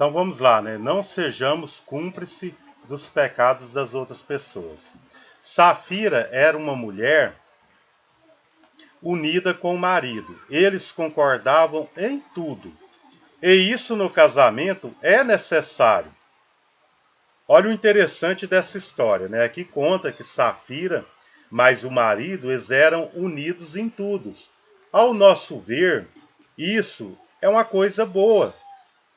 Então vamos lá, né? Não sejamos cúmplice dos pecados das outras pessoas. Safira era uma mulher unida com o marido. Eles concordavam em tudo. E isso no casamento é necessário. Olha o interessante dessa história, né? Aqui conta que Safira mais o marido, eles eram unidos em tudo. Ao nosso ver, isso é uma coisa boa.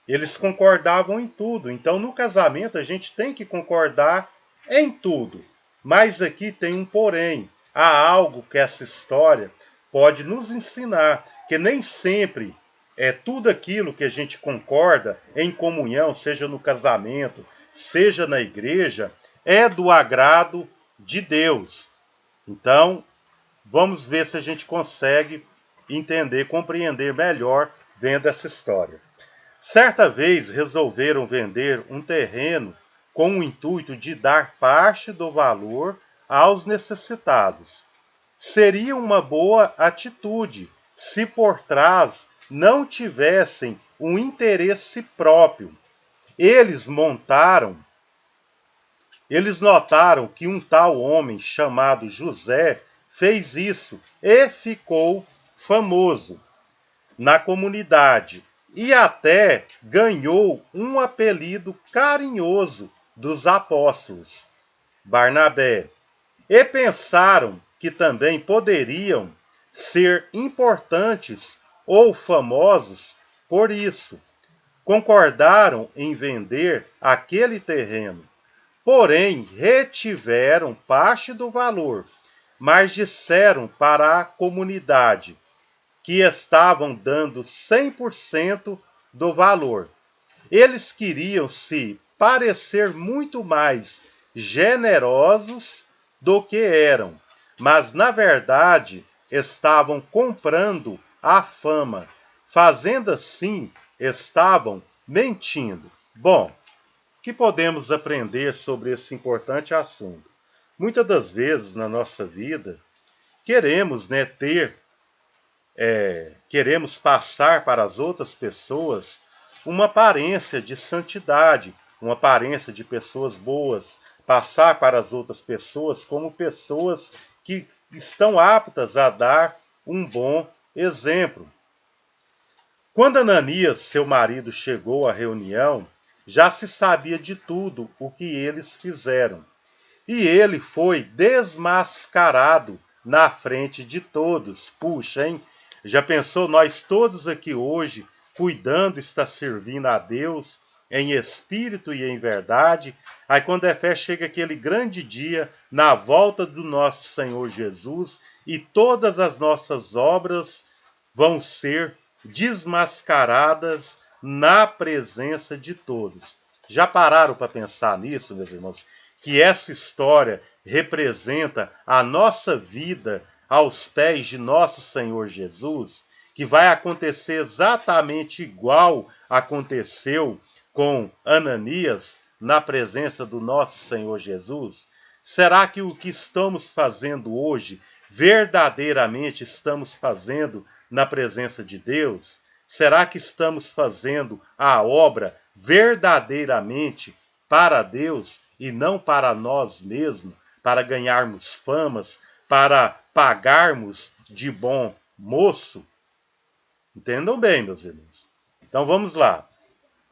Eles concordavam em tudo. Então, no casamento, a gente tem que concordar em tudo. Mas aqui tem um porém. Há algo que essa história pode nos ensinar, que nem sempre é tudo aquilo que a gente concorda em comunhão, seja no casamento, seja na igreja, é do agrado de Deus. Então, vamos ver se a gente consegue entender, compreender melhor vendo essa história. Certa vez resolveram vender um terreno com o intuito de dar parte do valor aos necessitados. Seria uma boa atitude se por trás não tivessem um interesse próprio. Eles notaram que um tal homem chamado José fez isso e ficou famoso na comunidade e até ganhou um apelido carinhoso dos apóstolos, Barnabé. E pensaram que também poderiam ser importantes ou famosos por isso. Concordaram em vender aquele terreno, porém retiveram parte do valor, mas disseram para a comunidade que estavam dando 100% do valor. Eles queriam se parecer muito mais generosos do que eram, mas na verdade estavam comprando a fama. Fazendo assim, estavam mentindo. Bom, o que podemos aprender sobre esse importante assunto? Muitas das vezes na nossa vida, queremos queremos passar para as outras pessoas uma aparência de santidade, uma aparência de pessoas boas, passar para as outras pessoas como pessoas que estão aptas a dar um bom exemplo. Quando Ananias, seu marido, chegou à reunião, já se sabia de tudo o que eles fizeram. E ele foi desmascarado na frente de todos. Puxa, hein? Já pensou nós todos aqui hoje, cuidando, está servindo a Deus em espírito e em verdade? Aí quando é fé, chega aquele grande dia, na volta do nosso Senhor Jesus, e todas as nossas obras vão ser desmascaradas na presença de todos. Já pararam para pensar nisso, meus irmãos? Que essa história representa a nossa vida aos pés de nosso Senhor Jesus, que vai acontecer exatamente igual aconteceu com Ananias na presença do nosso Senhor Jesus? Será que o que estamos fazendo hoje, verdadeiramente estamos fazendo na presença de Deus? Será que estamos fazendo a obra verdadeiramente para Deus e não para nós mesmos, para ganharmos famas, para pagarmos de bom moço? Entendam bem, meus irmãos. Então vamos lá.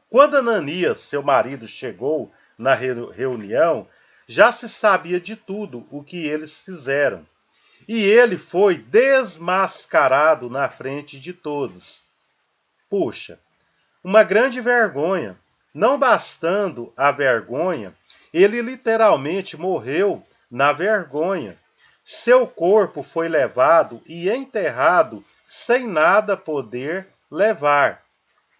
Quando Ananias, seu marido, chegou na reunião, já se sabia de tudo o que eles fizeram. E ele foi desmascarado na frente de todos. Puxa, uma grande vergonha. Não bastando a vergonha, ele literalmente morreu na vergonha. Seu corpo foi levado e enterrado sem nada poder levar.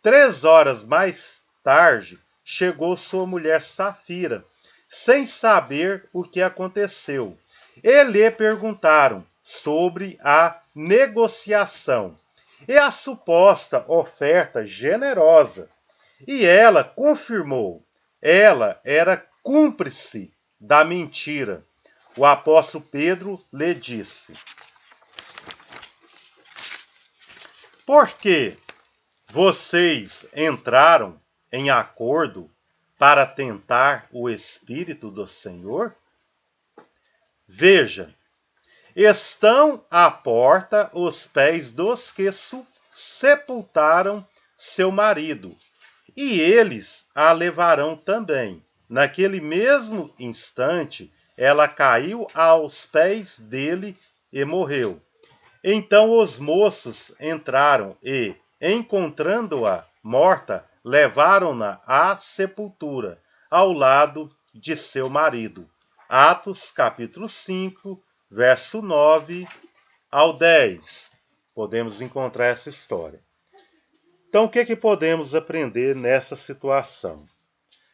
3 horas mais tarde, chegou sua mulher Safira, sem saber o que aconteceu. E lhe perguntaram sobre a negociação e a suposta oferta generosa. E ela confirmou, ela era cúmplice da mentira. O apóstolo Pedro lhe disse: por que vocês entraram em acordo para tentar o Espírito do Senhor? Veja, estão à porta os pés dos que sepultaram seu marido, e eles a levarão também. Naquele mesmo instante, ela caiu aos pés dele e morreu. Então os moços entraram e, encontrando-a morta, levaram-na à sepultura, ao lado de seu marido. Atos capítulo 5, verso 9 ao 10. Podemos encontrar essa história. Então, o que podemos aprender nessa situação?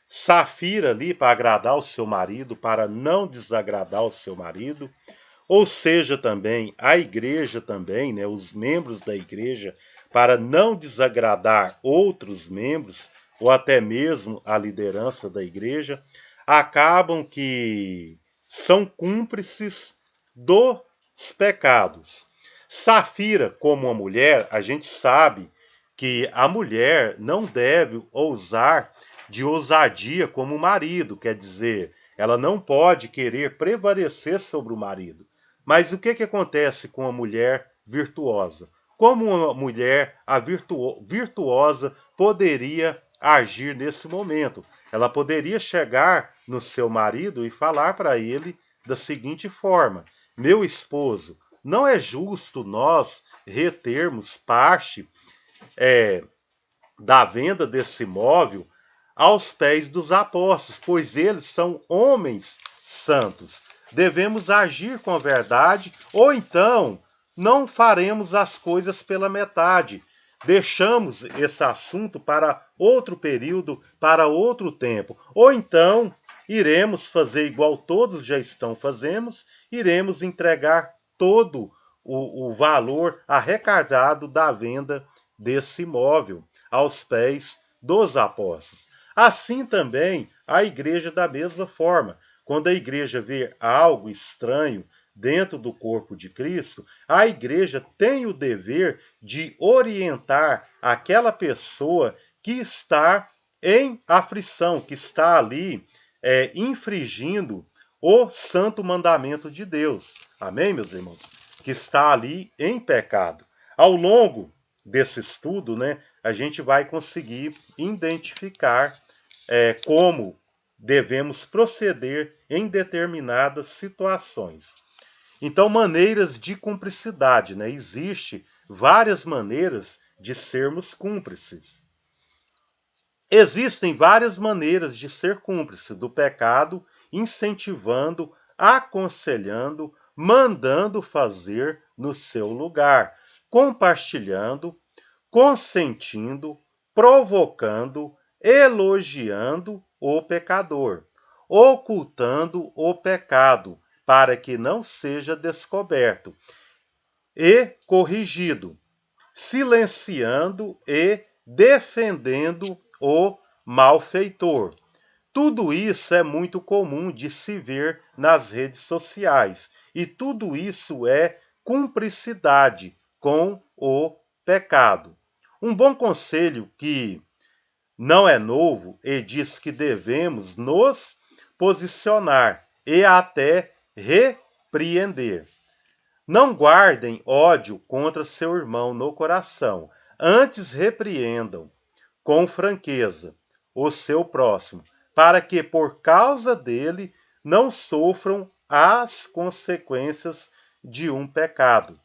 Safira ali para agradar o seu marido, para não desagradar o seu marido, ou seja, também a igreja também, né, os membros da igreja, para não desagradar outros membros, ou até mesmo a liderança da igreja, acabam que são cúmplices dos pecados. Safira, como uma mulher, a gente sabe que a mulher não deve ousar de ousadia como o marido, quer dizer, ela não pode querer prevalecer sobre o marido. Mas o que acontece com a mulher virtuosa? Como uma mulher virtuosa poderia agir nesse momento? Ela poderia chegar no seu marido e falar para ele da seguinte forma: meu esposo, não é justo nós retermos parte da venda desse imóvel aos pés dos apóstolos, pois eles são homens santos. Devemos agir com a verdade, ou então não faremos as coisas pela metade. Deixamos esse assunto para outro período, para outro tempo. Ou então iremos fazer igual todos já estão fazendo, iremos entregar todo o valor arrecadado da venda desse imóvel aos pés dos apóstolos. Assim também a igreja da mesma forma. Quando a igreja vê algo estranho dentro do corpo de Cristo, a igreja tem o dever de orientar aquela pessoa que está em aflição, que está ali infringindo o santo mandamento de Deus. Amém, meus irmãos? Que está ali em pecado. Ao longo desse estudo, né, a gente vai conseguir identificar como devemos proceder em determinadas situações. Então, maneiras de cumplicidade, né? Existem várias maneiras de sermos cúmplices. Existem várias maneiras de ser cúmplice do pecado, incentivando, aconselhando, mandando fazer no seu lugar, compartilhando, consentindo, provocando, elogiando o pecador, ocultando o pecado, para que não seja descoberto, e corrigido, silenciando e defendendo o malfeitor. Tudo isso é muito comum de se ver nas redes sociais, e tudo isso é cumplicidade com o pecado. Um bom conselho que não é novo e diz que devemos nos posicionar e até repreender. Não guardem ódio contra seu irmão no coração, antes repreendam com franqueza o seu próximo, para que por causa dele não sofram as consequências de um pecado.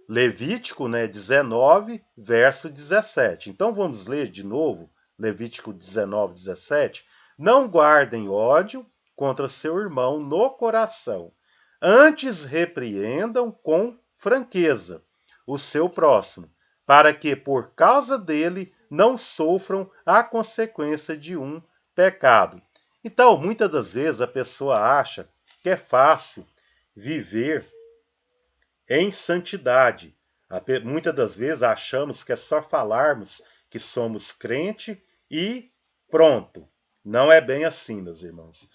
Levítico 19, verso 17. Então vamos ler de novo Levítico 19, 17. Não guardem ódio contra seu irmão no coração. Antes repreendam com franqueza o seu próximo, para que por causa dele não sofram a consequência de um pecado. Então, muitas das vezes a pessoa acha que é fácil viver em santidade. Muitas das vezes achamos que é só falarmos que somos crente e pronto. Não é bem assim, meus irmãos.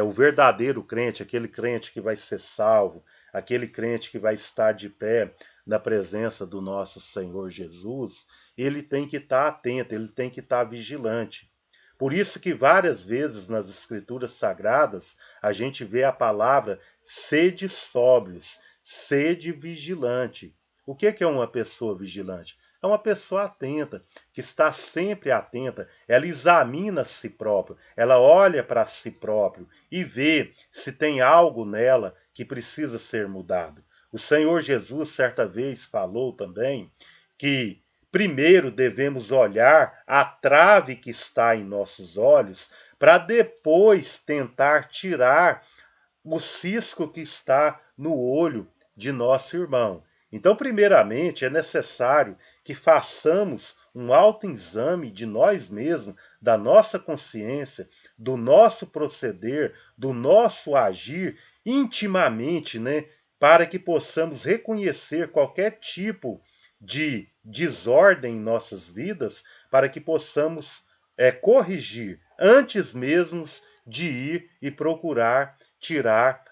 O verdadeiro crente, aquele crente que vai ser salvo, aquele crente que vai estar de pé na presença do nosso Senhor Jesus, ele tem que estar atento, ele tem que estar vigilante. Por isso que várias vezes nas Escrituras Sagradas a gente vê a palavra sede sóbrios, sede vigilante. O que é uma pessoa vigilante? É uma pessoa atenta, que está sempre atenta, ela examina a si própria, ela olha para si próprio e vê se tem algo nela que precisa ser mudado. O Senhor Jesus certa vez falou também que primeiro devemos olhar a trave que está em nossos olhos para depois tentar tirar o cisco que está no olho de nosso irmão. Então, primeiramente, é necessário que façamos um autoexame de nós mesmos, da nossa consciência, do nosso proceder, do nosso agir intimamente, né? Para que possamos reconhecer qualquer tipo de desordem em nossas vidas, para que possamos corrigir antes mesmo de ir e procurar tirar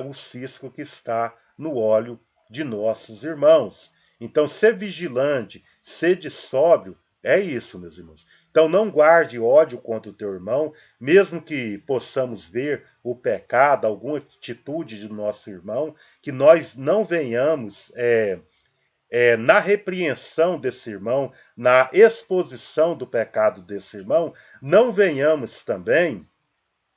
o cisco que está no óleo de nossos irmãos. Então, ser vigilante, ser sóbrio, é isso, meus irmãos. Então, não guarde ódio contra o teu irmão, mesmo que possamos ver o pecado, alguma atitude do nosso irmão, que nós não venhamos na repreensão desse irmão, na exposição do pecado desse irmão, não venhamos também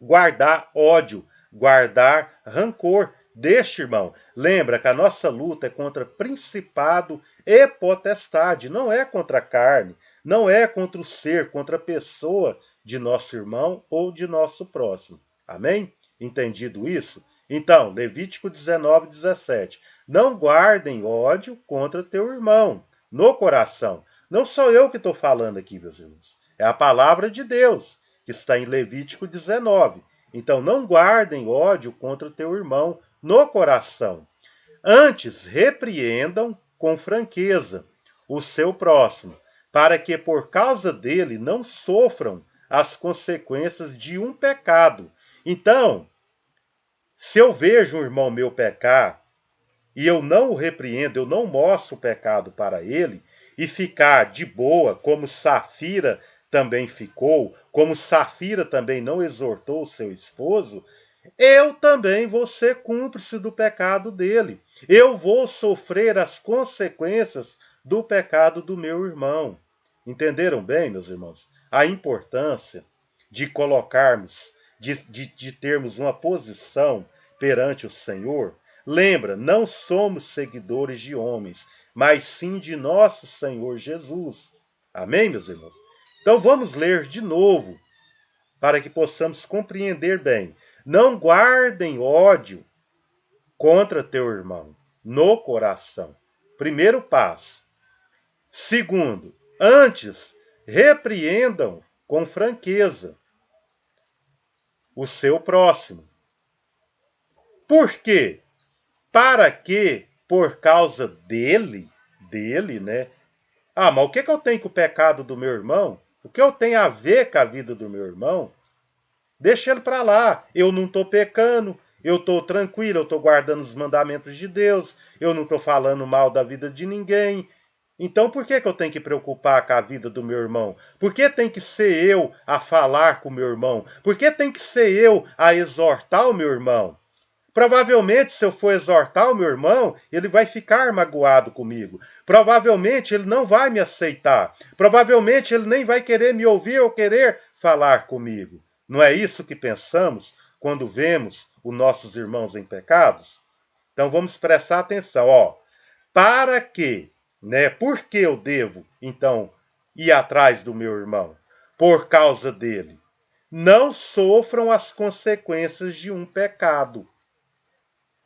guardar ódio, guardar rancor deste irmão. Lembra que a nossa luta é contra principado e potestade, não é contra a carne, não é contra o ser, contra a pessoa de nosso irmão ou de nosso próximo. Amém? Entendido isso? Então, Levítico 19:17. Não guardem ódio contra teu irmão no coração. Não sou eu que estou falando aqui, meus irmãos. É a palavra de Deus que está em Levítico 19. Então, não guardem ódio contra o teu irmão no coração. Antes, repreendam com franqueza o seu próximo, para que por causa dele não sofram as consequências de um pecado. Então, se eu vejo um irmão meu pecar e eu não o repreendo, eu não mostro o pecado para ele, e ficar de boa, como Safira também ficou, como Safira também não exortou o seu esposo, eu também vou ser cúmplice do pecado dele. Eu vou sofrer as consequências do pecado do meu irmão. Entenderam bem, meus irmãos? A importância de colocarmos, de termos uma posição perante o Senhor. Lembra, não somos seguidores de homens, mas sim de nosso Senhor Jesus. Amém, meus irmãos? Então vamos ler de novo, para que possamos compreender bem. Não guardem ódio contra teu irmão no coração. Primeiro passo. Segundo, antes, repreendam com franqueza o seu próximo. Por quê? Para que, por causa dele, né? Ah, mas o que eu tenho com o pecado do meu irmão? O que eu tenho a ver com a vida do meu irmão? Deixa ele para lá. Eu não estou pecando, eu estou tranquilo, eu estou guardando os mandamentos de Deus, eu não estou falando mal da vida de ninguém. Então por que eu tenho que preocupar com a vida do meu irmão? Por que tem que ser eu a falar com o meu irmão? Por que tem que ser eu a exortar o meu irmão? Provavelmente, se eu for exortar o meu irmão, ele vai ficar magoado comigo. Provavelmente, ele não vai me aceitar. Provavelmente, ele nem vai querer me ouvir ou querer falar comigo. Não é isso que pensamos quando vemos os nossos irmãos em pecados? Então, vamos prestar atenção. Para que, né? Por que eu devo, então, ir atrás do meu irmão? Por causa dele. Não sofram as consequências de um pecado.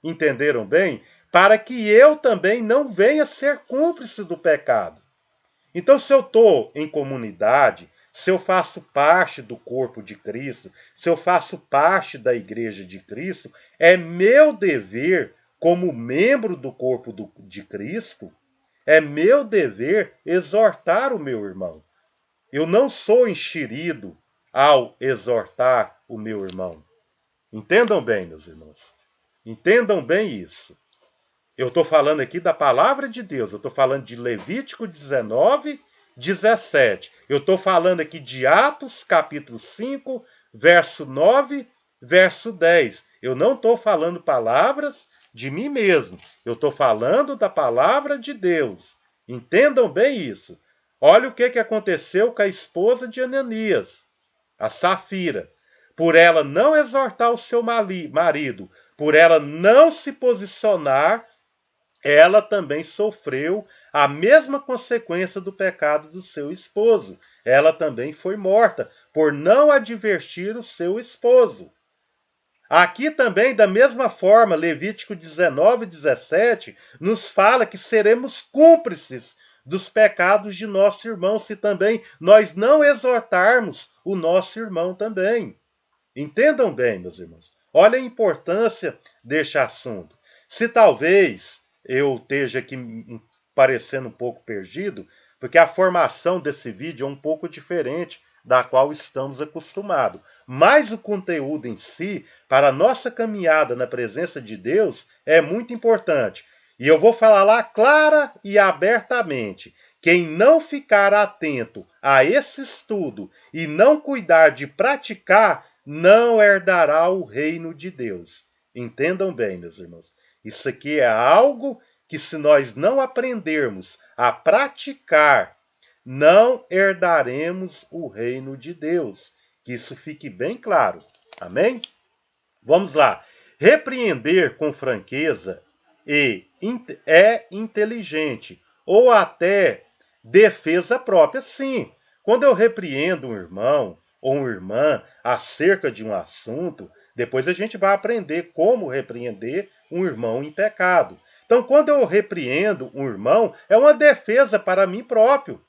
Entenderam bem? Para que eu também não venha ser cúmplice do pecado. Então, se eu estou em comunidade, se eu faço parte do corpo de Cristo, se eu faço parte da igreja de Cristo, é meu dever, como membro do corpo de Cristo, é meu dever exortar o meu irmão. Eu não sou enxerido ao exortar o meu irmão. Entendam bem, meus irmãos. Entendam bem isso. Eu estou falando aqui da palavra de Deus. Eu estou falando de Levítico 19 17. Eu estou falando aqui de Atos, capítulo 5, verso 9, verso 10. Eu não estou falando palavras de mim mesmo. Eu estou falando da palavra de Deus. Entendam bem isso. Olha o que aconteceu com a esposa de Ananias, a Safira. Por ela não exortar o seu marido, por ela não se posicionar, ela também sofreu a mesma consequência do pecado do seu esposo. Ela também foi morta por não advertir o seu esposo. Aqui também, da mesma forma, Levítico 19, 17, nos fala que seremos cúmplices dos pecados de nosso irmão, se também nós não exortarmos o nosso irmão também. Entendam bem, meus irmãos. Olha a importância deste assunto. Se talvez eu esteja aqui parecendo um pouco perdido, porque a formação desse vídeo é um pouco diferente da qual estamos acostumados. Mas o conteúdo em si, para a nossa caminhada na presença de Deus, é muito importante. E eu vou falar lá clara e abertamente. Quem não ficar atento a esse estudo e não cuidar de praticar, não herdará o reino de Deus. Entendam bem, meus irmãos. Isso aqui é algo que, se nós não aprendermos a praticar, não herdaremos o reino de Deus. Que isso fique bem claro. Amém? Vamos lá. Repreender com franqueza é inteligente, ou até defesa própria, sim. Quando eu repreendo um irmão ou uma irmã acerca de um assunto, depois a gente vai aprender como repreender um irmão em pecado. Então, quando eu repreendo um irmão, é uma defesa para mim próprio.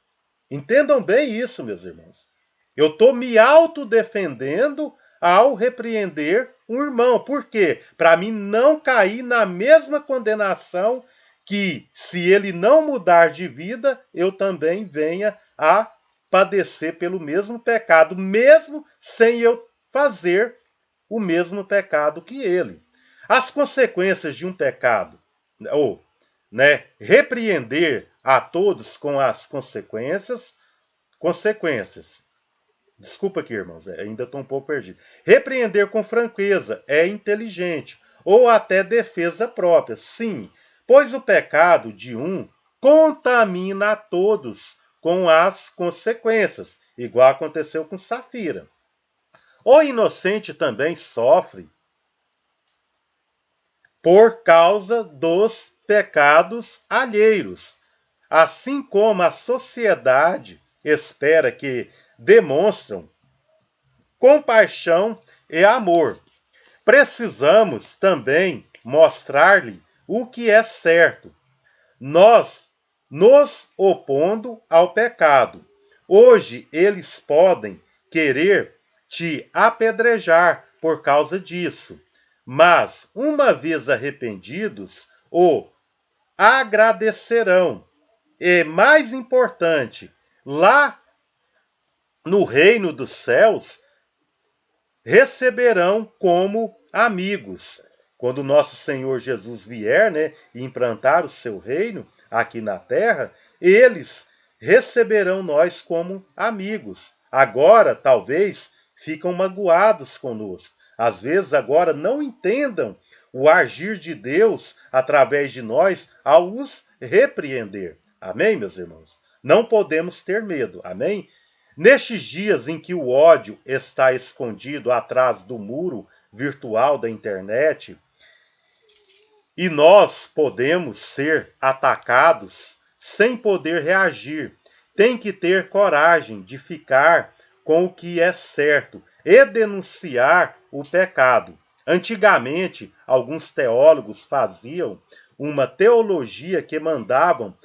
Entendam bem isso, meus irmãos. Eu estou me autodefendendo ao repreender um irmão. Por quê? Para mim não cair na mesma condenação que, se ele não mudar de vida, eu também venha a padecer pelo mesmo pecado, mesmo sem eu fazer o mesmo pecado que ele. As consequências de um pecado, ou repreender a todos com as consequências. Desculpa aqui, irmãos, ainda estou um pouco perdido. Repreender com franqueza é inteligente, ou até defesa própria, sim, pois o pecado de um contamina a todos com as consequências, igual aconteceu com Safira. O inocente também sofre por causa dos pecados alheios, assim como a sociedade espera que demonstram compaixão e amor. Precisamos também mostrar-lhe o que é certo, nós nos opondo ao pecado. Hoje eles podem querer te apedrejar por causa disso, mas uma vez arrependidos, o agradecerão. E mais importante, lá no reino dos céus, receberão como amigos. Quando nosso Senhor Jesus vier, e implantar o seu reino aqui na terra, eles receberão nós como amigos. Agora, talvez, ficam magoados conosco. Às vezes, agora, não entendam o agir de Deus através de nós ao os repreender. Amém, meus irmãos? Não podemos ter medo. Amém? Nestes dias em que o ódio está escondido atrás do muro virtual da internet, e nós podemos ser atacados sem poder reagir, tem que ter coragem de ficar com o que é certo e denunciar o pecado. Antigamente, alguns teólogos faziam uma teologia que mandavam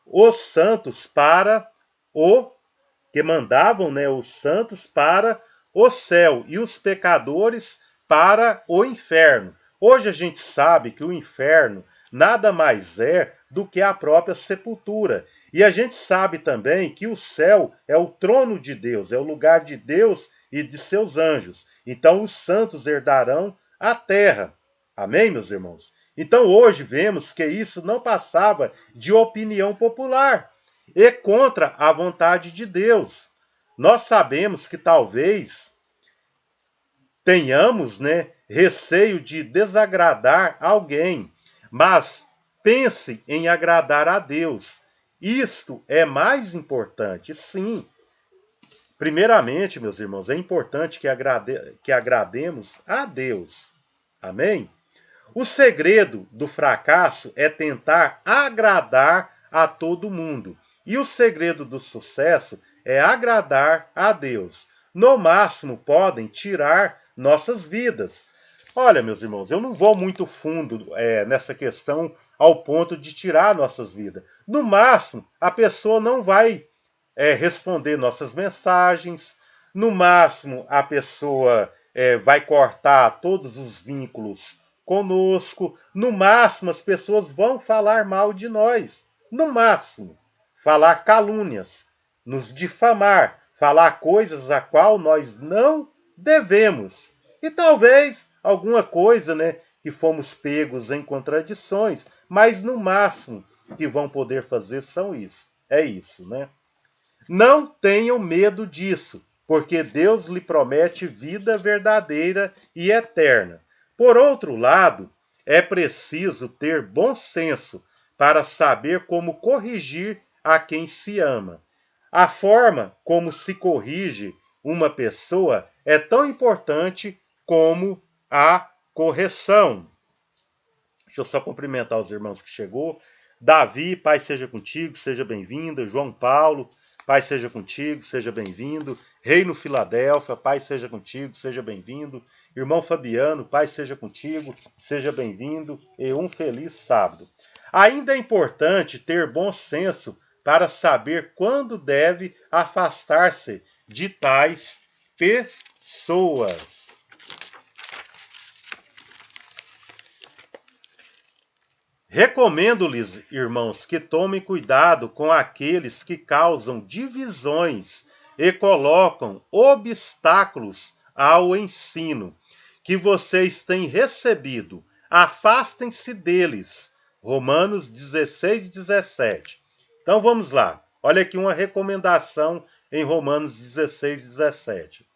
os santos para os santos para o céu e os pecadores para o inferno. Hoje a gente sabe que o inferno nada mais é do que a própria sepultura. E a gente sabe também que o céu é o trono de Deus, é o lugar de Deus e de seus anjos. Então os santos herdarão a terra. Amém, meus irmãos? Então hoje vemos que isso não passava de opinião popular. e contra a vontade de Deus. Nós sabemos que talvez tenhamos, receio de desagradar alguém, mas pense em agradar a Deus. Isto é mais importante, sim. Primeiramente, meus irmãos, é importante que agrademos a Deus. Amém? O segredo do fracasso é tentar agradar a todo mundo. E o segredo do sucesso é agradar a Deus. No máximo, podem tirar nossas vidas. Olha, meus irmãos, eu não vou muito fundo nessa questão ao ponto de tirar nossas vidas. No máximo, a pessoa não vai responder nossas mensagens. No máximo, a pessoa vai cortar todos os vínculos conosco. No máximo, as pessoas vão falar mal de nós. No máximo, falar calúnias, nos difamar, falar coisas a qual nós não devemos. E talvez alguma coisa, que fomos pegos em contradições, mas no máximo que vão poder fazer são isso. É isso, Não tenham medo disso, porque Deus lhe promete vida verdadeira e eterna. Por outro lado, é preciso ter bom senso para saber como corrigir a quem se ama. A forma como se corrige uma pessoa é tão importante como a correção. Deixa eu só cumprimentar os irmãos que chegou. Davi, Pai seja contigo, seja bem-vindo. João Paulo, Pai seja contigo, seja bem-vindo. Reino Filadélfia, Pai seja contigo, seja bem-vindo. Irmão Fabiano, Pai seja contigo, seja bem-vindo. E um feliz sábado. Ainda é importante ter bom senso para saber quando deve afastar-se de tais pessoas. Recomendo-lhes, irmãos, que tomem cuidado com aqueles que causam divisões e colocam obstáculos ao ensino que vocês têm recebido. Afastem-se deles. Romanos 16, 17. Então vamos lá. Olha aqui uma recomendação em Romanos 16, 17.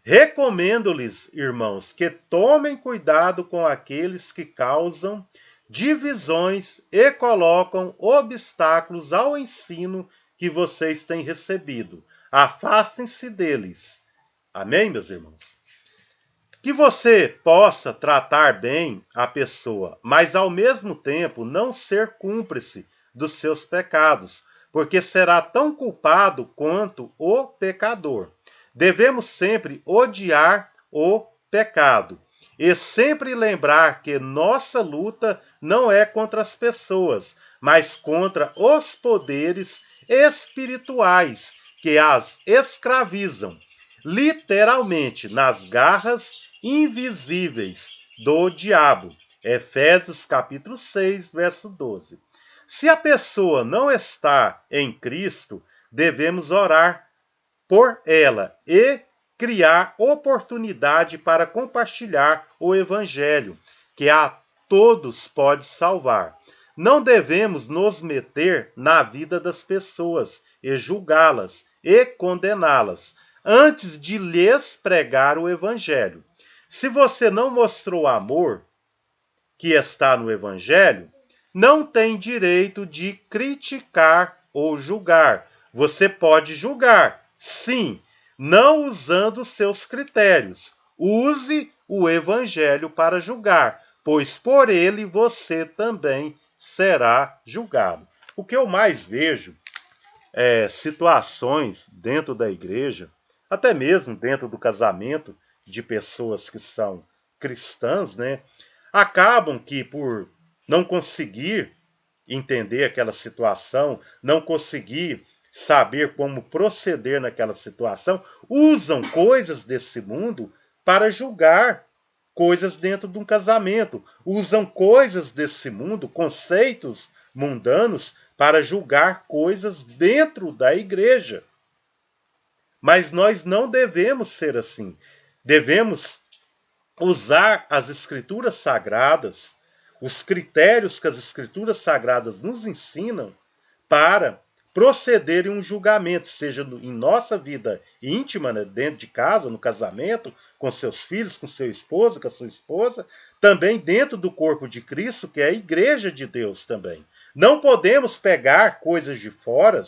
Recomendo-lhes, irmãos, que tomem cuidado com aqueles que causam divisões e colocam obstáculos ao ensino que vocês têm recebido. Afastem-se deles. Amém, meus irmãos? Que você possa tratar bem a pessoa, mas ao mesmo tempo não ser cúmplice dos seus pecados, porque será tão culpado quanto o pecador. Devemos sempre odiar o pecado e sempre lembrar que nossa luta não é contra as pessoas, mas contra os poderes espirituais que as escravizam, literalmente nas garras invisíveis do diabo. Efésios capítulo 6, verso 12. Se a pessoa não está em Cristo, devemos orar por ela e criar oportunidade para compartilhar o evangelho, que a todos pode salvar. Não devemos nos meter na vida das pessoas e julgá-las e condená-las antes de lhes pregar o evangelho. Se você não mostrou amor que está no evangelho, não tem direito de criticar ou julgar. Você pode julgar, sim, não usando seus critérios. Use o evangelho para julgar, pois por ele você também será julgado. O que eu mais vejo é situações dentro da igreja, até mesmo dentro do casamento de pessoas que são cristãs, acabam que por não conseguir entender aquela situação, não conseguir saber como proceder naquela situação, usam coisas desse mundo para julgar coisas dentro de um casamento, usam coisas desse mundo, conceitos mundanos, para julgar coisas dentro da igreja. Mas nós não devemos ser assim. Devemos usar as escrituras sagradas, os critérios que as escrituras sagradas nos ensinam para proceder em um julgamento, seja em nossa vida íntima, né, dentro de casa, no casamento, com seus filhos, com seu esposo, com a sua esposa, também dentro do corpo de Cristo, que é a igreja de Deus também. Não podemos pegar coisas de fora,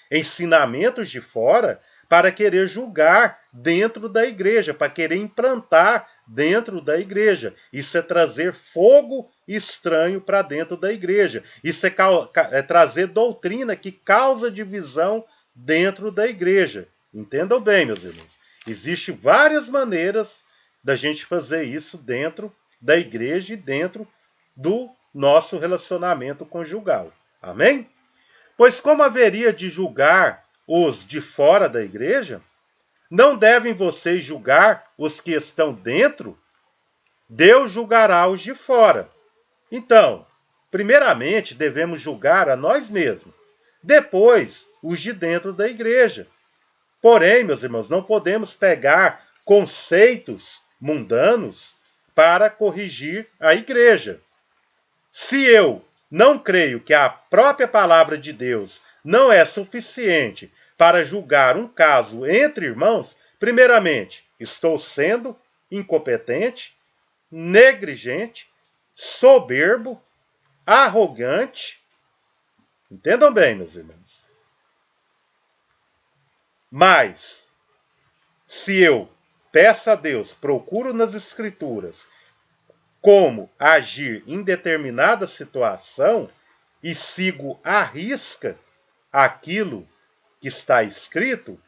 ensinamentos de fora, para querer julgar dentro da igreja, para querer implantar dentro da igreja. Isso é trazer fogo estranho para dentro da igreja. Isso é trazer doutrina que causa divisão dentro da igreja. Entendam bem, meus irmãos. Existem várias maneiras da gente fazer isso dentro da igreja e dentro do nosso relacionamento conjugal. Amém? Pois como haveria de julgar os de fora da igreja? Não devem vocês julgar os que estão dentro? Deus julgará os de fora. Então, primeiramente devemos julgar a nós mesmos. Depois, os de dentro da igreja. Porém, meus irmãos, não podemos pegar conceitos mundanos para corrigir a igreja. Se eu não creio que a própria palavra de Deus não é suficiente para julgar um caso entre irmãos, primeiramente, estou sendo incompetente, negligente, soberbo, arrogante. Entendam bem, meus irmãos. Mas, se eu peço a Deus, procuro nas Escrituras como agir em determinada situação e sigo à risca aquilo que está escrito,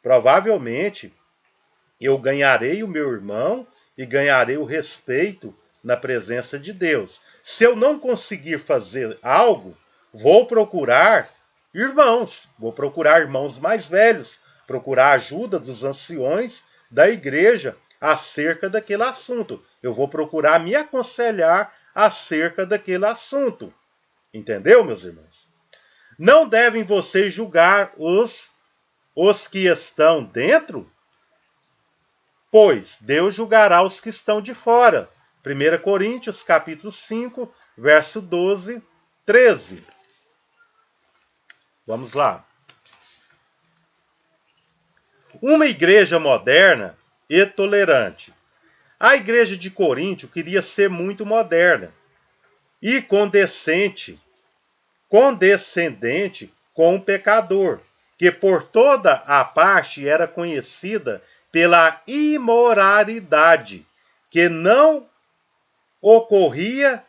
provavelmente eu ganharei o meu irmão e ganharei o respeito na presença de Deus. Se eu não conseguir fazer algo, vou procurar irmãos mais velhos, procurar ajuda dos anciões da igreja acerca daquele assunto. Eu vou procurar me aconselhar acerca daquele assunto. Entendeu, meus irmãos? Não devem vocês julgar os que estão dentro, pois Deus julgará os que estão de fora. 1 Coríntios, capítulo 5, verso 12, 13. Vamos lá. Uma igreja moderna e tolerante. A igreja de Corinto queria ser muito moderna e condescendente com o pecador, que por toda a parte era conhecida pela imoralidade, que não ocorria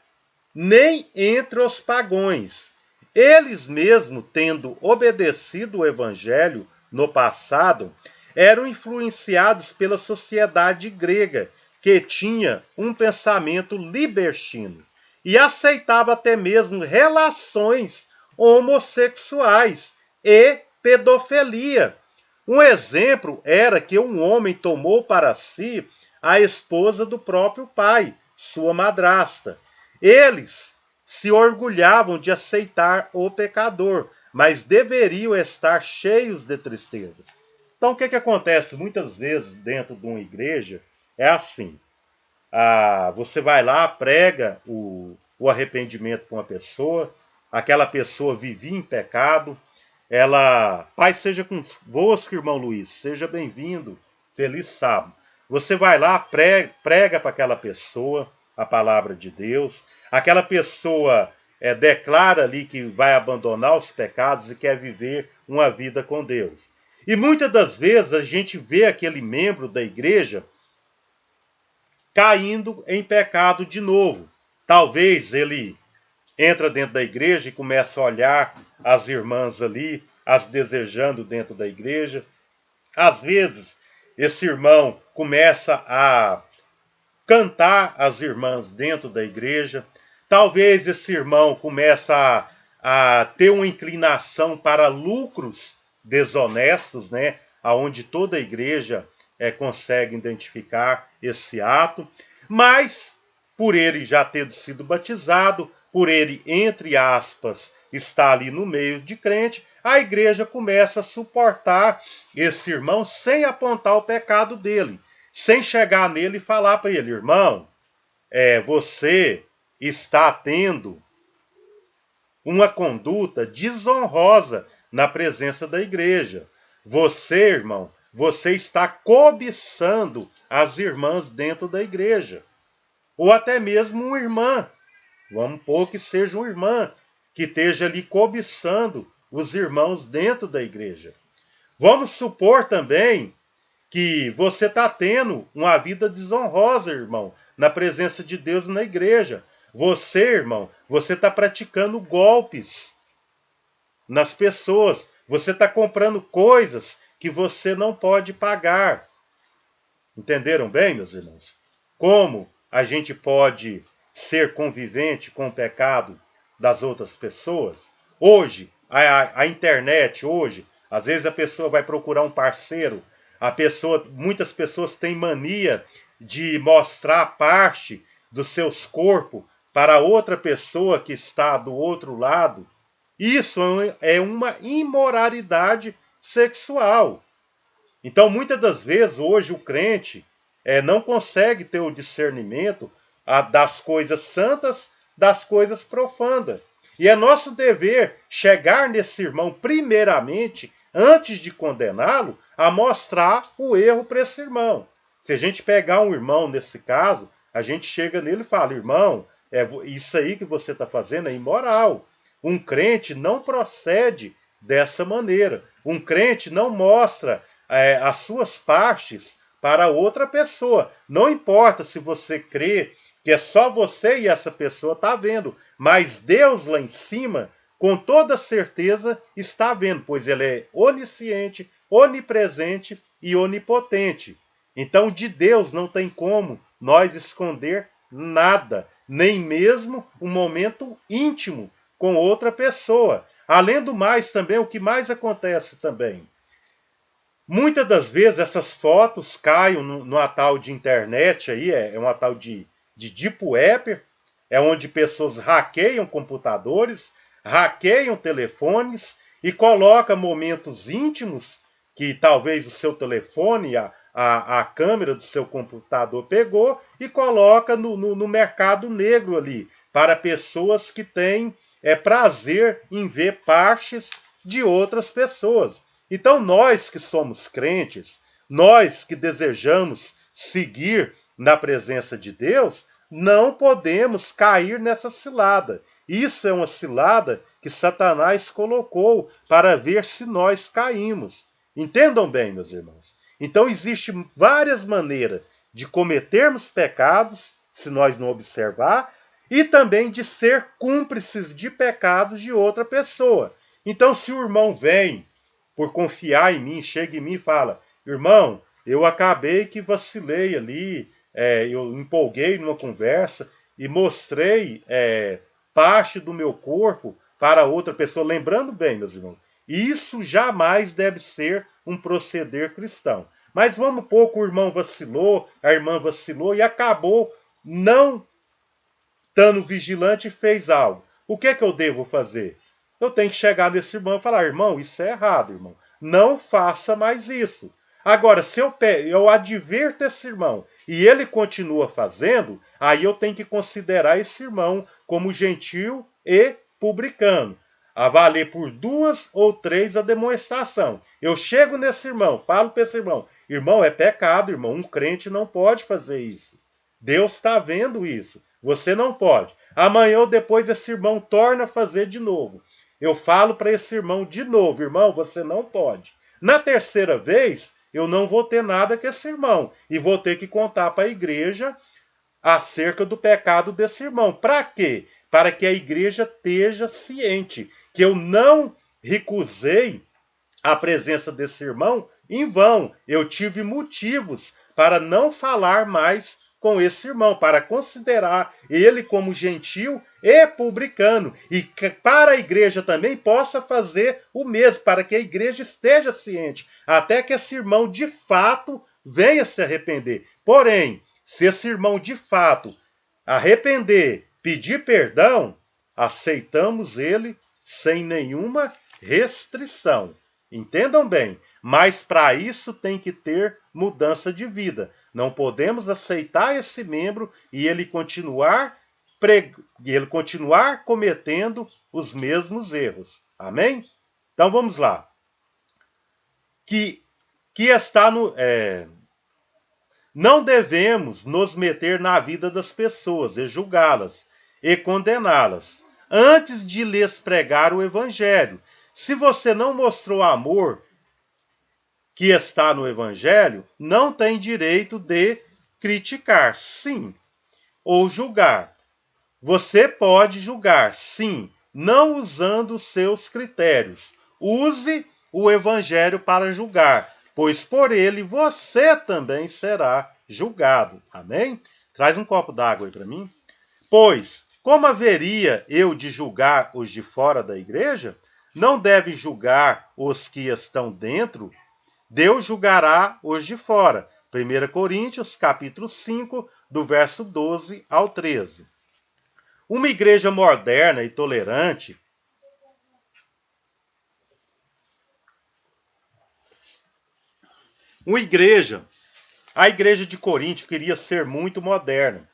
nem entre os pagãos. Eles mesmos, tendo obedecido o evangelho no passado, eram influenciados pela sociedade grega, que tinha um pensamento libertino e aceitava até mesmo relações homossexuais e pedofilia. Um exemplo era que um homem tomou para si a esposa do próprio pai, sua madrasta. Eles se orgulhavam de aceitar o pecador, mas deveriam estar cheios de tristeza. Então, o que acontece muitas vezes dentro de uma igreja é assim. Você vai lá, prega o arrependimento para uma pessoa, aquela pessoa vivia em pecado, Pai seja convosco, irmão Luiz, seja bem-vindo, feliz sábado. Você vai lá, prega para aquela pessoa a palavra de Deus, aquela pessoa declara ali que vai abandonar os pecados e quer viver uma vida com Deus. E muitas das vezes a gente vê aquele membro da igreja caindo em pecado de novo. Talvez ele entra dentro da igreja e começa a olhar as irmãs ali, as desejando dentro da igreja. Às vezes, esse irmão começa a cantar as irmãs dentro da igreja. Talvez esse irmão começa a ter uma inclinação para lucros desonestos, né? Onde toda a igreja consegue identificar esse ato. Mas, por ele já ter sido batizado, por ele, entre aspas, estar ali no meio de crente, a igreja começa a suportar esse irmão sem apontar o pecado dele, sem chegar nele e falar para ele: irmão, você está tendo uma conduta desonrosa na presença da igreja. Você, irmão, você está cobiçando as irmãs dentro da igreja. Ou até mesmo uma irmã. Vamos pôr que seja uma irmã que esteja ali cobiçando os irmãos dentro da igreja. Vamos supor também que você está tendo uma vida desonrosa, irmão, na presença de Deus na igreja. Você, irmão, você está praticando golpes nas pessoas. Você está comprando coisas que você não pode pagar. Entenderam bem, meus irmãos? Como a gente pode ser convivente com o pecado das outras pessoas? Hoje, a internet, hoje, às vezes a pessoa vai procurar um parceiro, muitas pessoas têm mania de mostrar parte dos seus corpos para outra pessoa que está do outro lado. Isso é uma imoralidade sexual. Então, muitas das vezes, hoje, o crente não consegue ter o discernimento das coisas santas das coisas profanas. E é nosso dever chegar nesse irmão, primeiramente, antes de condená-lo, a mostrar o erro para esse irmão. Se a gente pegar um irmão, nesse caso, a gente chega nele e fala, irmão, isso aí que você está fazendo é imoral. Um crente não procede dessa maneira. Um crente não mostra as suas partes para outra pessoa. Não importa se você crê que é só você e essa pessoa está vendo, mas Deus lá em cima, com toda certeza, está vendo, pois Ele é onisciente, onipresente e onipotente. Então, de Deus não tem como nós esconder nada, nem mesmo um momento íntimo com outra pessoa. Além do mais, também, o que mais acontece também? Muitas das vezes essas fotos caem numa tal de internet aí, é uma tal de Deep Web, é onde pessoas hackeiam computadores, hackeiam telefones e colocam momentos íntimos que talvez o seu telefone, a câmera do seu computador pegou e coloca no mercado negro ali, para pessoas que têm prazer em ver partes de outras pessoas. Então nós que somos crentes, nós que desejamos seguir na presença de Deus, não podemos cair nessa cilada. Isso é uma cilada que Satanás colocou para ver se nós caímos. Entendam bem, meus irmãos. Então existem várias maneiras de cometermos pecados, se nós não observar, e também de ser cúmplices de pecados de outra pessoa. Então, se o irmão vem por confiar em mim, chega em mim e fala, irmão, eu acabei que vacilei ali, eu empolguei numa conversa e mostrei parte do meu corpo para outra pessoa. Lembrando bem, meus irmãos, isso jamais deve ser um proceder cristão. Mas vamos pôr que o irmão vacilou, a irmã vacilou e acabou não estando vigilante e fez algo. O que é que eu devo fazer? Eu tenho que chegar nesse irmão e falar, irmão, isso é errado, irmão. Não faça mais isso. Agora, se eu advirto esse irmão e ele continua fazendo, aí eu tenho que considerar esse irmão como gentil e publicano. A valer por 2 ou 3 a demonstração. Eu chego nesse irmão, falo para esse irmão, irmão, é pecado, irmão, um crente não pode fazer isso. Deus está vendo isso. Você não pode. Amanhã ou depois esse irmão torna a fazer de novo. Eu falo para esse irmão de novo, irmão, você não pode. Na terceira vez, eu não vou ter nada com esse irmão. E vou ter que contar para a igreja acerca do pecado desse irmão. Para quê? Para que a igreja esteja ciente que eu não recusei a presença desse irmão em vão. Eu tive motivos para não falar mais com esse irmão, para considerar ele como gentil e publicano. E que para a igreja também possa fazer o mesmo, para que a igreja esteja ciente, até que esse irmão de fato venha se arrepender. Porém, se esse irmão de fato arrepender, pedir perdão, aceitamos ele sem nenhuma restrição. Entendam bem, mas para isso tem que ter mudança de vida. Não podemos aceitar esse membro e ele continuar cometendo os mesmos erros. Amém? Então vamos lá. Que está no. Não devemos nos meter na vida das pessoas e julgá-las e condená-las antes de lhes pregar o evangelho. Se você não mostrou amor que está no evangelho, não tem direito de criticar, sim, ou julgar. Você pode julgar, sim, não usando seus critérios. Use o evangelho para julgar, pois por ele você também será julgado. Amém? Traz um copo d'água aí para mim. Pois, como haveria eu de julgar os de fora da igreja? Não deve julgar os que estão dentro, Deus julgará os de fora. 1 Coríntios, capítulo 5, do verso 12 ao 13. Uma igreja moderna e tolerante a igreja de Corinto queria ser muito moderna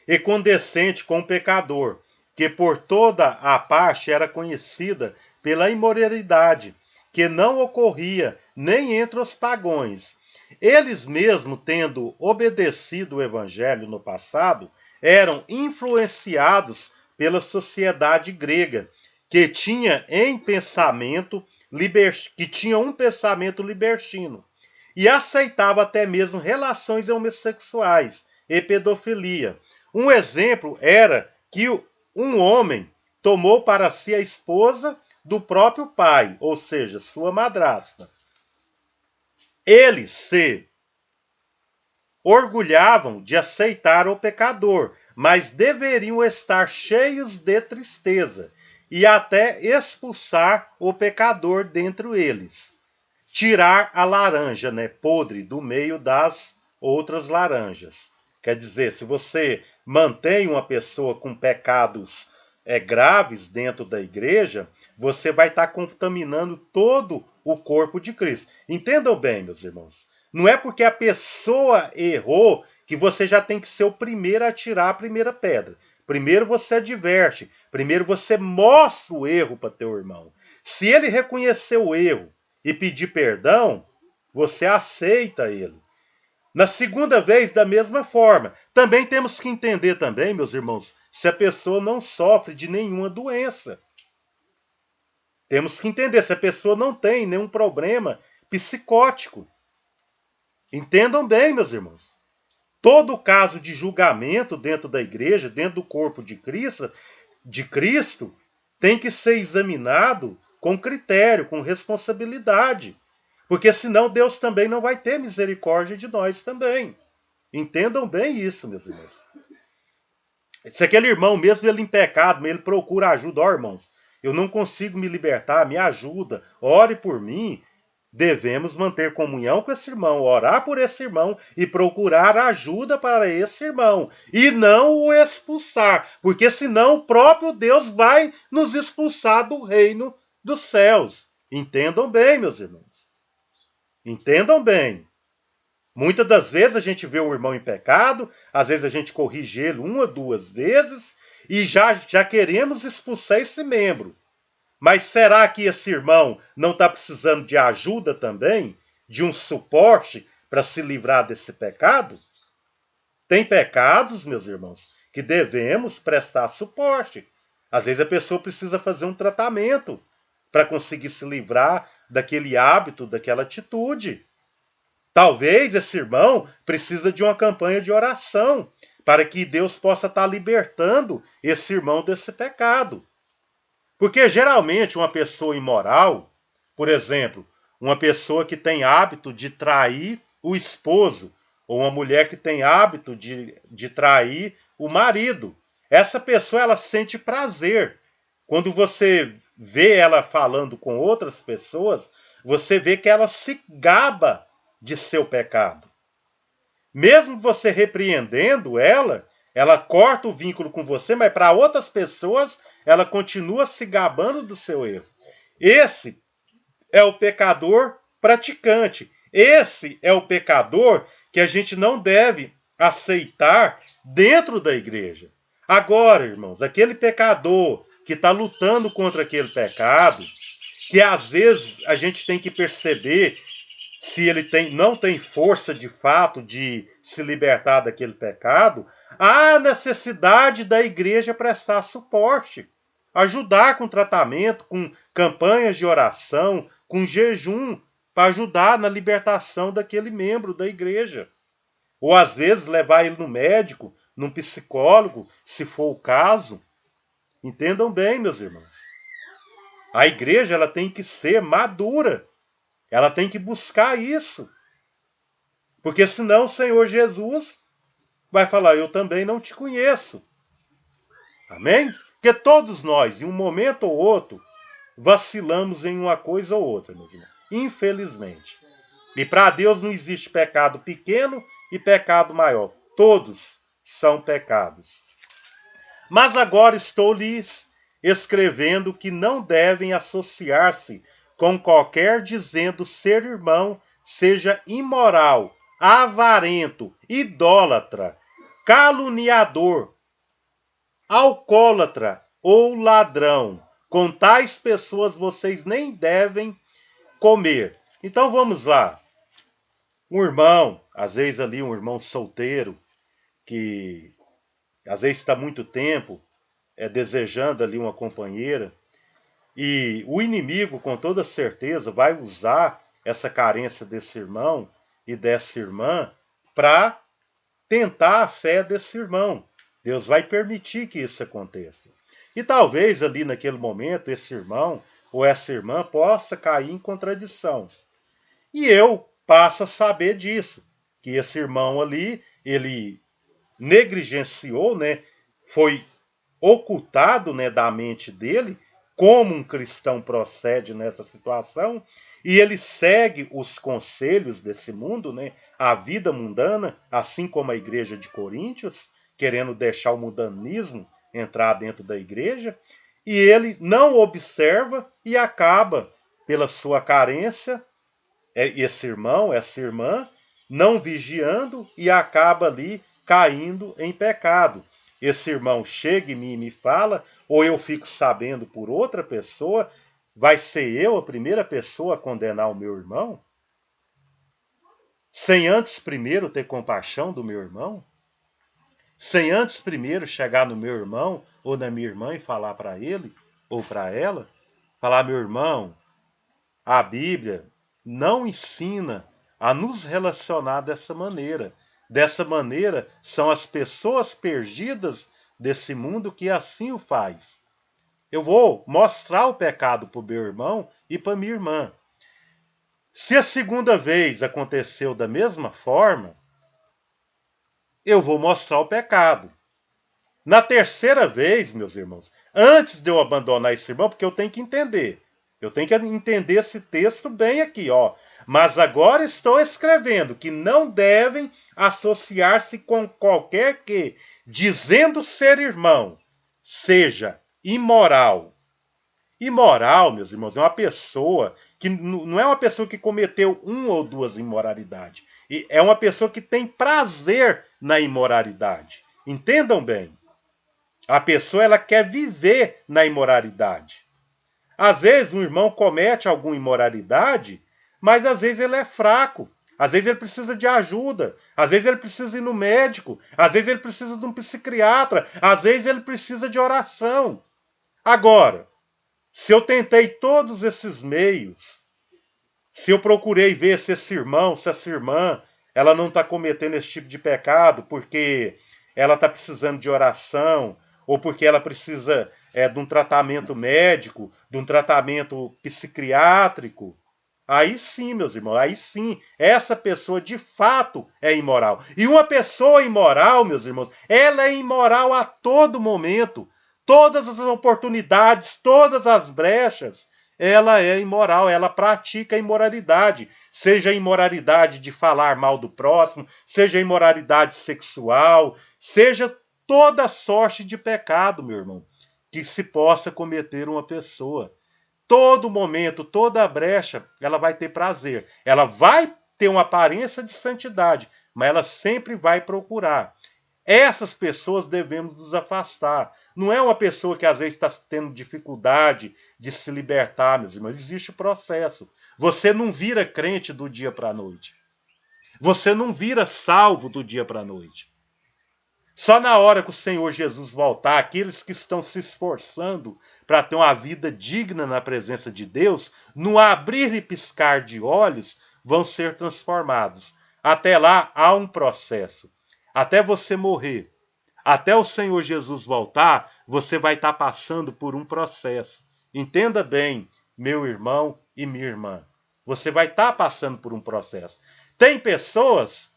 e condescendente com o pecador, que por toda a parte era conhecida pela imoralidade, que não ocorria nem entre os pagãos. Eles mesmo, tendo obedecido o evangelho no passado, eram influenciados pela sociedade grega, que tinha um pensamento libertino e aceitava até mesmo relações homossexuais e pedofilia. Um exemplo era que um homem tomou para si a esposa do próprio pai, ou seja, sua madrasta. Eles se orgulhavam de aceitar o pecador, mas deveriam estar cheios de tristeza e até expulsar o pecador dentre eles. Tirar a laranja, podre do meio das outras laranjas. Quer dizer, se você mantém uma pessoa com pecados graves dentro da igreja, você vai estar contaminando todo o corpo de Cristo. Entendam bem, meus irmãos. Não é porque a pessoa errou que você já tem que ser o primeiro a tirar a primeira pedra. Primeiro você adverte, primeiro você mostra o erro para teu irmão. Se ele reconhecer o erro e pedir perdão, você aceita ele. Na segunda vez, da mesma forma. Também temos que entender também, meus irmãos, se a pessoa não sofre de nenhuma doença. Temos que entender se a pessoa não tem nenhum problema psicótico. Entendam bem, meus irmãos. Todo caso de julgamento dentro da igreja, dentro do corpo de Cristo, tem que ser examinado com critério, com responsabilidade. Porque senão Deus também não vai ter misericórdia de nós também. Entendam bem isso, meus irmãos. Se aquele irmão, mesmo ele em pecado, ele procura ajuda, ó irmãos, eu não consigo me libertar, me ajuda, ore por mim. Devemos manter comunhão com esse irmão, orar por esse irmão e procurar ajuda para esse irmão. E não o expulsar, porque senão o próprio Deus vai nos expulsar do reino dos céus. Entendam bem, meus irmãos. Entendam bem. Muitas das vezes a gente vê o irmão em pecado, às vezes a gente corrige ele uma, duas vezes e já queremos expulsar esse membro. Mas será que esse irmão não está precisando de ajuda também? De um suporte para se livrar desse pecado? Tem pecados, meus irmãos, que devemos prestar suporte. Às vezes a pessoa precisa fazer um tratamento para conseguir se livrar daquele hábito, daquela atitude. Talvez esse irmão precisa de uma campanha de oração para que Deus possa estar libertando esse irmão desse pecado. Porque geralmente uma pessoa imoral, por exemplo, uma pessoa que tem hábito de trair o esposo, ou uma mulher que tem hábito de trair o marido, essa pessoa ela sente prazer. Quando você vê ela falando com outras pessoas, você vê que ela se gaba de seu pecado. Mesmo você repreendendo ela corta o vínculo com você, mas para outras pessoas ela continua se gabando do seu erro. Esse é o pecador praticante. Esse é o pecador que a gente não deve aceitar dentro da igreja. Agora, irmãos, aquele pecador que está lutando contra aquele pecado, que às vezes a gente tem que perceber se ele não tem força de fato de se libertar daquele pecado, há necessidade da igreja prestar suporte, ajudar com tratamento, com campanhas de oração, com jejum, para ajudar na libertação daquele membro da igreja. Ou às vezes levar ele no médico, num psicólogo, se for o caso. Entendam bem, meus irmãos. A igreja ela tem que ser madura. Ela tem que buscar isso. Porque senão o Senhor Jesus vai falar, eu também não te conheço. Amém? Porque todos nós, em um momento ou outro, vacilamos em uma coisa ou outra, meus irmãos. Infelizmente. E para Deus não existe pecado pequeno e pecado maior. Todos são pecados. Mas agora estou lhes escrevendo que não devem associar-se com qualquer dizendo ser irmão, seja imoral, avarento, idólatra, caluniador, alcoólatra ou ladrão. Com tais pessoas vocês nem devem comer. Então vamos lá. Um irmão, às vezes ali um irmão solteiro, que às vezes está muito tempo desejando ali uma companheira, e o inimigo com toda certeza vai usar essa carência desse irmão e dessa irmã para tentar a fé desse irmão. Deus vai permitir que isso aconteça. E talvez ali naquele momento esse irmão ou essa irmã possa cair em contradição. E eu passo a saber disso, que esse irmão ali, ele negligenciou, né, foi ocultado, né, da mente dele, como um cristão procede nessa situação, e ele segue os conselhos desse mundo, né, a vida mundana, assim como a igreja de Coríntios, querendo deixar o mundanismo entrar dentro da igreja, e ele não observa e acaba, pela sua carência, esse irmão, essa irmã, não vigiando e acaba ali caindo em pecado. Esse irmão chega em mim e me fala, ou eu fico sabendo por outra pessoa, vai ser eu a primeira pessoa a condenar o meu irmão? Sem antes primeiro ter compaixão do meu irmão? Sem antes primeiro chegar no meu irmão ou na minha irmã e falar para ele ou para ela? Falar, meu irmão, a Bíblia não ensina a nos relacionar dessa maneira. Dessa maneira, são as pessoas perdidas desse mundo que assim o faz. Eu vou mostrar o pecado para o meu irmão e para minha irmã. Se a segunda vez aconteceu da mesma forma, eu vou mostrar o pecado. Na terceira vez, meus irmãos, antes de eu abandonar esse irmão, porque eu tenho que entender. Eu tenho que entender esse texto bem aqui, ó. Mas agora estou escrevendo que não devem associar-se com qualquer que, dizendo ser irmão, seja imoral. Imoral, meus irmãos, é uma pessoa que não é uma pessoa que cometeu uma ou duas imoralidades. É uma pessoa que tem prazer na imoralidade. Entendam bem. A pessoa ela quer viver na imoralidade. Às vezes um irmão comete alguma imoralidade, mas às vezes ele é fraco. Às vezes ele precisa de ajuda. Às vezes ele precisa ir no médico. Às vezes ele precisa de um psiquiatra. Às vezes ele precisa de oração. Agora, se eu tentei todos esses meios, se eu procurei ver se esse irmão, se essa irmã, ela não está cometendo esse tipo de pecado porque ela está precisando de oração, ou porque ela precisa de um tratamento médico, de um tratamento psiquiátrico, aí sim, meus irmãos, aí sim, essa pessoa de fato é imoral. E uma pessoa imoral, meus irmãos, ela é imoral a todo momento. Todas as oportunidades, todas as brechas, ela é imoral, ela pratica a imoralidade. Seja a imoralidade de falar mal do próximo, seja a imoralidade sexual, seja toda sorte de pecado, meu irmão, que se possa cometer uma pessoa. Todo momento, toda brecha, ela vai ter prazer. Ela vai ter uma aparência de santidade, mas ela sempre vai procurar Essas pessoas devemos nos afastar. Não é uma pessoa que às vezes está tendo dificuldade de se libertar, meus irmãos. Existe o processo. Você não vira crente do dia para a noite. Você não vira salvo do dia para a noite. Só na hora que o Senhor Jesus voltar, aqueles que estão se esforçando para ter uma vida digna na presença de Deus, no abrir e piscar de olhos, vão ser transformados. Até lá há um processo. Até você morrer, até o Senhor Jesus voltar, você vai estar passando por um processo. Entenda bem, meu irmão e minha irmã. Você vai estar passando por um processo. Tem pessoas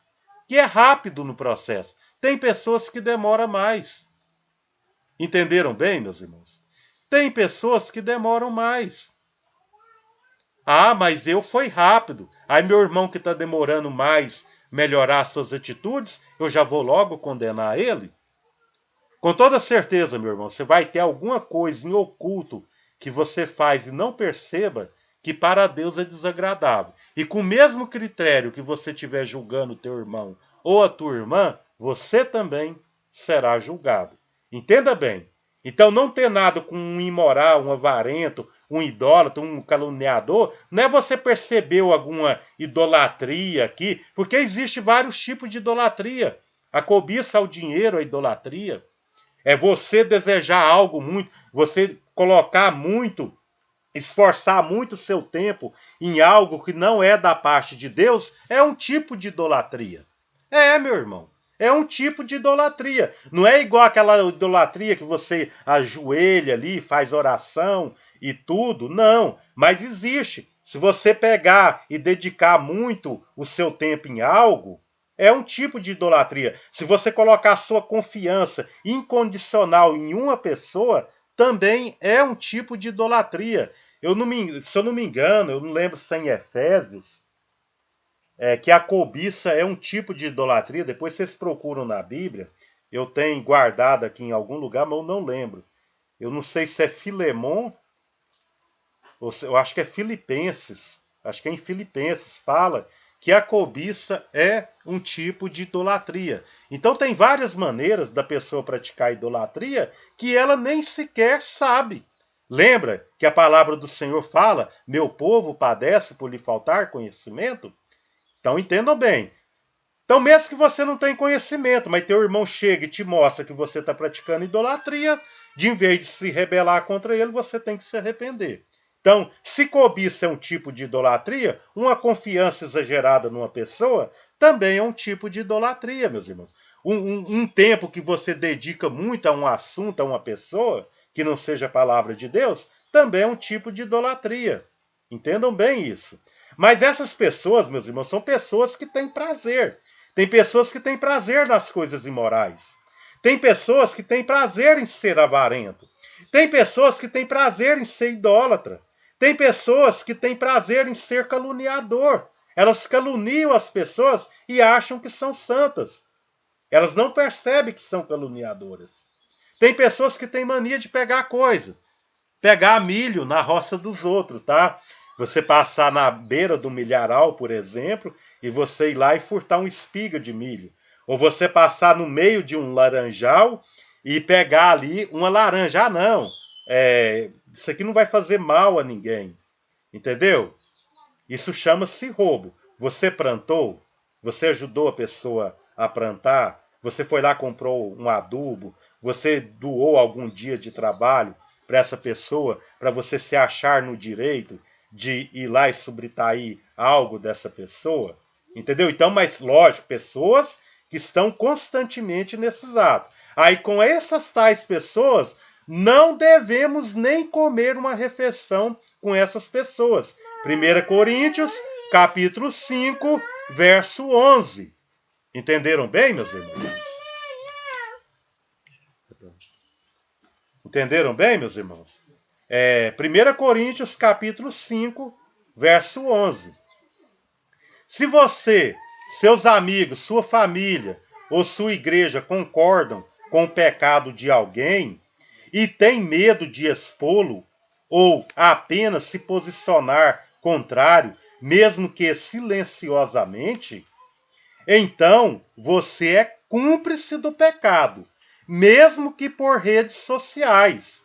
que é rápido no processo. Tem pessoas que demoram mais. Entenderam bem, meus irmãos? Tem pessoas que demoram mais. Ah, mas eu fui rápido. Aí meu irmão que está demorando mais melhorar suas atitudes, eu já vou logo condenar ele? Com toda certeza, meu irmão, você vai ter alguma coisa em oculto que você faz e não perceba que para Deus é desagradável. E com o mesmo critério que você estiver julgando o teu irmão ou a tua irmã, você também será julgado. Entenda bem. Então não ter nada com um imoral, um avarento, um idólatra, um caluniador, não é você percebeu alguma idolatria aqui, porque existe vários tipos de idolatria. A cobiça ao dinheiro, a idolatria. É você desejar algo muito, você colocar muito, esforçar muito o seu tempo em algo que não é da parte de Deus, é um tipo de idolatria. É, meu irmão. É um tipo de idolatria. Não é igual aquela idolatria que você ajoelha ali, faz oração e tudo. Não. Mas existe. Se você pegar e dedicar muito o seu tempo em algo, é um tipo de idolatria. Se você colocar sua confiança incondicional em uma pessoa, também é um tipo de idolatria. Se eu não me engano, eu não lembro se é em Efésios, que a cobiça é um tipo de idolatria. Depois vocês procuram na Bíblia. Eu tenho guardado aqui em algum lugar, mas eu não lembro. Eu não sei se é Filemon, eu acho que é Filipenses. Acho que é em Filipenses fala que a cobiça é um tipo de idolatria. Então tem várias maneiras da pessoa praticar idolatria que ela nem sequer sabe. Lembra que a palavra do Senhor fala: meu povo padece por lhe faltar conhecimento? Então entendam bem. Então, mesmo que você não tenha conhecimento, mas teu irmão chega e te mostra que você está praticando idolatria, de em vez de se rebelar contra ele, você tem que se arrepender. Então, se cobiça é um tipo de idolatria, uma confiança exagerada numa pessoa também é um tipo de idolatria, meus irmãos. Um tempo que você dedica muito a um assunto, a uma pessoa, que não seja a palavra de Deus, também é um tipo de idolatria. Entendam bem isso. Mas essas pessoas, meus irmãos, são pessoas que têm prazer. Tem pessoas que têm prazer nas coisas imorais. Tem pessoas que têm prazer em ser avarento. Tem pessoas que têm prazer em ser idólatra. Tem pessoas que têm prazer em ser caluniador. Elas caluniam as pessoas e acham que são santas. Elas não percebem que são caluniadoras. Tem pessoas que têm mania de pegar coisa. Pegar milho na roça dos outros, tá? Você passar na beira do milharal, por exemplo, e você ir lá e furtar uma espiga de milho. Ou você passar no meio de um laranjal e pegar ali uma laranja. Ah, não, isso aqui não vai fazer mal a ninguém. Entendeu? Isso chama-se roubo. Você plantou, você ajudou a pessoa a plantar, você foi lá, comprou um adubo, você doou algum dia de trabalho para essa pessoa, para você se achar no direito de ir lá e subtrair algo dessa pessoa. Entendeu? Então, mas lógico, pessoas que estão constantemente nesses atos. Aí com essas tais pessoas, não devemos nem comer uma refeição com essas pessoas. 1 Coríntios, capítulo 5, verso 11. Entenderam bem, meus irmãos? Entenderam bem, meus irmãos? 1 Coríntios, capítulo 5, verso 11. Se você, seus amigos, sua família ou sua igreja concordam com o pecado de alguém e tem medo de expô-lo ou apenas se posicionar contrário, mesmo que silenciosamente, então você é cúmplice do pecado, mesmo que por redes sociais.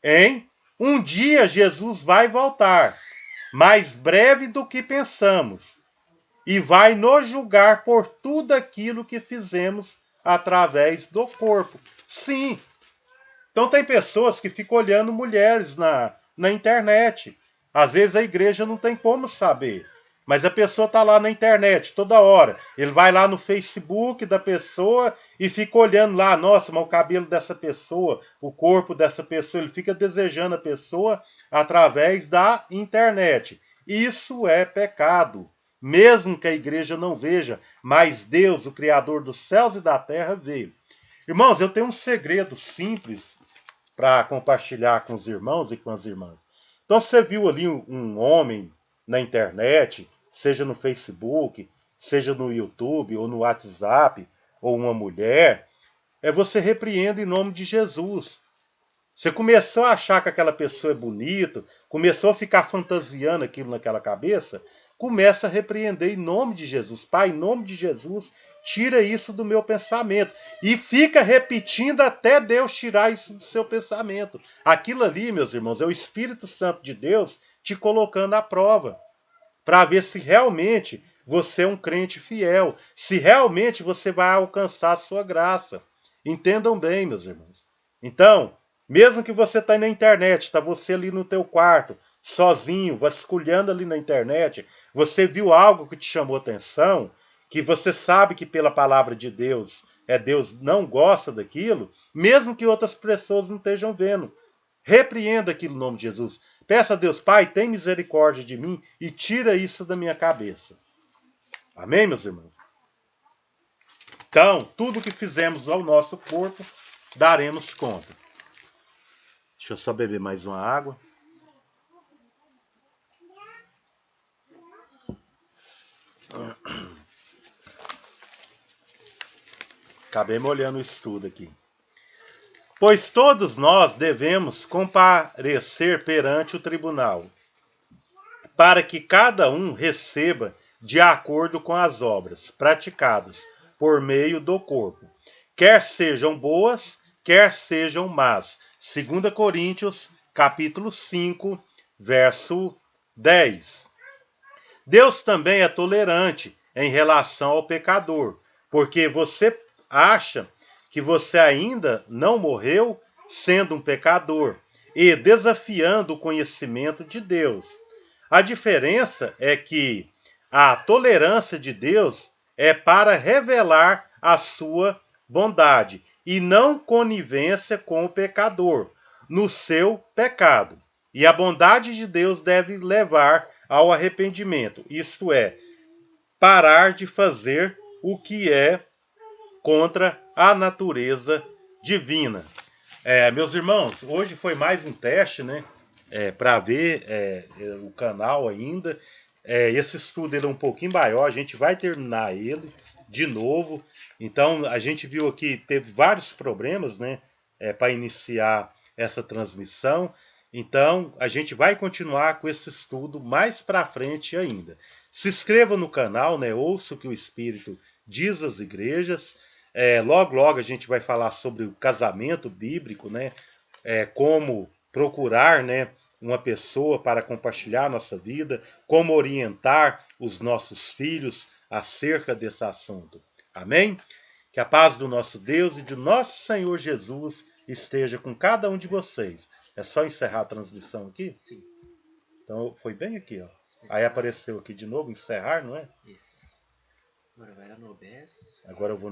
Hein? Um dia Jesus vai voltar, mais breve do que pensamos, e vai nos julgar por tudo aquilo que fizemos através do corpo. Sim. Então tem pessoas que ficam olhando mulheres na internet. Às vezes a igreja não tem como saber. Mas a pessoa está lá na internet toda hora. Ele vai lá no Facebook da pessoa e fica olhando lá, nossa, mas o cabelo dessa pessoa, o corpo dessa pessoa, ele fica desejando a pessoa através da internet. Isso é pecado. Mesmo que a igreja não veja, mas Deus, o Criador dos céus e da terra, vê. Irmãos, eu tenho um segredo simples para compartilhar com os irmãos e com as irmãs. Então, você viu ali um homem na internet, seja no Facebook, seja no YouTube, ou no WhatsApp, ou uma mulher, você repreende em nome de Jesus. Você começou a achar que aquela pessoa é bonita, começou a ficar fantasiando aquilo naquela cabeça, começa a repreender em nome de Jesus. Pai, em nome de Jesus, tira isso do meu pensamento. E fica repetindo até Deus tirar isso do seu pensamento. Aquilo ali, meus irmãos, é o Espírito Santo de Deus te colocando à prova, para ver se realmente você é um crente fiel, se realmente você vai alcançar a sua graça. Entendam bem, meus irmãos. Então, mesmo que você está na internet, está você ali no teu quarto, sozinho, vasculhando ali na internet, você viu algo que te chamou atenção, que você sabe que pela palavra de Deus, Deus não gosta daquilo, mesmo que outras pessoas não estejam vendo. Repreenda aquilo no nome de Jesus. Peça a Deus, Pai, tem misericórdia de mim e tira isso da minha cabeça. Amém, meus irmãos? Então, tudo que fizemos ao nosso corpo, daremos conta. Deixa eu só beber mais uma água. Acabei molhando o estudo aqui. Pois todos nós devemos comparecer perante o tribunal, para que cada um receba de acordo com as obras praticadas por meio do corpo, quer sejam boas, quer sejam más. 2 Coríntios, capítulo 5, verso 10. Deus também é tolerante em relação ao pecador, porque você acha que você ainda não morreu sendo um pecador e desafiando o conhecimento de Deus. A diferença é que a tolerância de Deus é para revelar a sua bondade e não conivência com o pecador no seu pecado. E a bondade de Deus deve levar ao arrependimento, isto é, parar de fazer o que é contra a natureza divina. Meus irmãos, hoje foi mais um teste, né? Para ver o canal ainda. Esse estudo ele é um pouquinho maior, a gente vai terminar ele de novo. Então, a gente viu aqui, teve vários problemas, né? Para iniciar essa transmissão. Então, a gente vai continuar com esse estudo mais para frente ainda. Se inscreva no canal, né? Ouça o que o Espírito diz às igrejas. Logo, logo a gente vai falar sobre o casamento bíblico, né? Como procurar, né, uma pessoa para compartilhar nossa vida, como orientar os nossos filhos acerca desse assunto. Amém? Que a paz do nosso Deus e do nosso Senhor Jesus esteja com cada um de vocês. É só encerrar a transmissão aqui? Sim. Então foi bem aqui, ó. Aí apareceu aqui de novo, encerrar, não é? Isso. Agora vai lá no OBS. Agora eu vou no